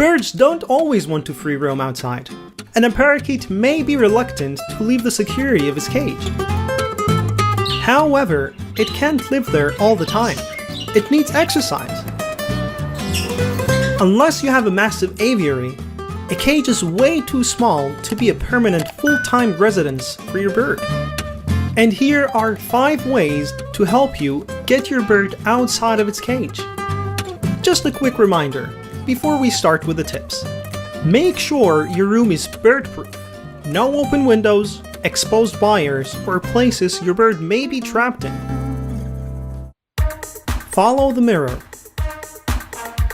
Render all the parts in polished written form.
Birds don't always want to free roam outside, and a parakeet may be reluctant to leave the security of his cage. However, it can't live there all the time. It needs exercise. Unless you have a massive aviary, a cage is way too small to be a permanent full-time residence for your bird. And here are 5 ways to help you get your bird outside of its cage. Just a quick reminder, before we start with the tips. Make sure your room is bird-proof. No open windows, exposed wires, or places your bird may be trapped in. Follow the mirror.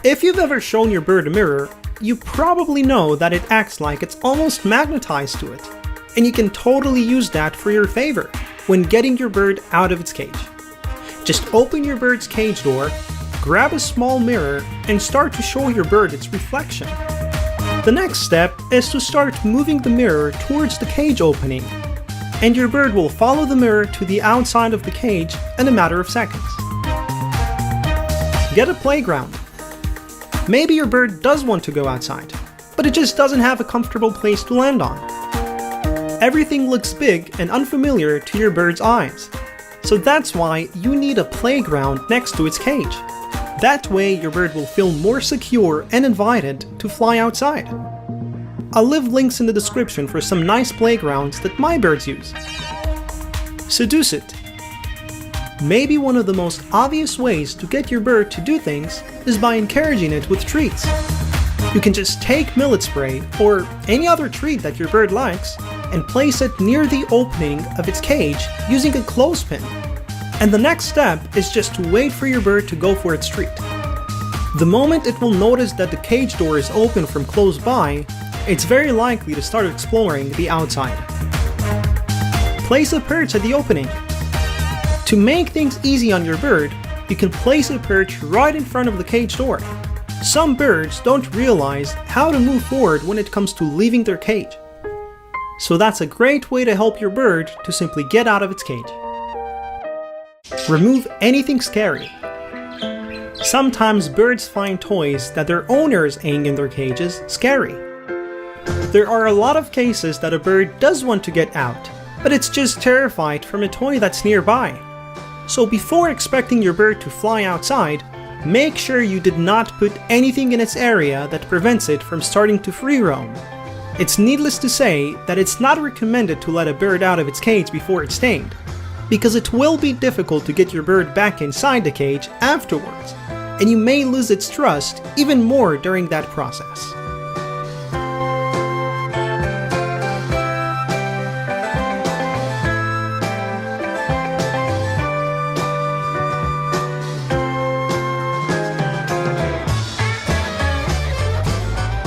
If you've ever shown your bird a mirror, you probably know that it acts like it's almost magnetized to it, and you can totally use that for your favor when getting your bird out of its cage. Just open your bird's cage door, grab a small mirror, and start to show your bird its reflection. The next step is to start moving the mirror towards the cage opening, and your bird will follow the mirror to the outside of the cage in a matter of seconds. Get a playground. Maybe your bird does want to go outside, but it just doesn't have a comfortable place to land on. Everything looks big and unfamiliar to your bird's eyes, so that's why you need a playground next to its cage. That way your bird will feel more secure and invited to fly outside. I'll leave links in the description for some nice playgrounds that my birds use. Seduce it. Maybe one of the most obvious ways to get your bird to do things is by encouraging it with treats. You can just take millet spray or any other treat that your bird likes and place it near the opening of its cage using a clothespin. And the next step is just to wait for your bird to go for its treat. The moment it will notice that the cage door is open from close by, it's very likely to start exploring the outside. Place a perch at the opening. To make things easy on your bird, you can place a perch right in front of the cage door. Some birds don't realize how to move forward when it comes to leaving their cage. So that's a great way to help your bird to simply get out of its cage. Remove anything scary. Sometimes birds find toys that their owners hang in their cages scary. There are a lot of cases that a bird does want to get out, but it's just terrified from a toy that's nearby. So before expecting your bird to fly outside, make sure you did not put anything in its area that prevents it from starting to free roam. It's needless to say that it's not recommended to let a bird out of its cage before it's tamed, because it will be difficult to get your bird back inside the cage afterwards, and you may lose its trust even more during that process.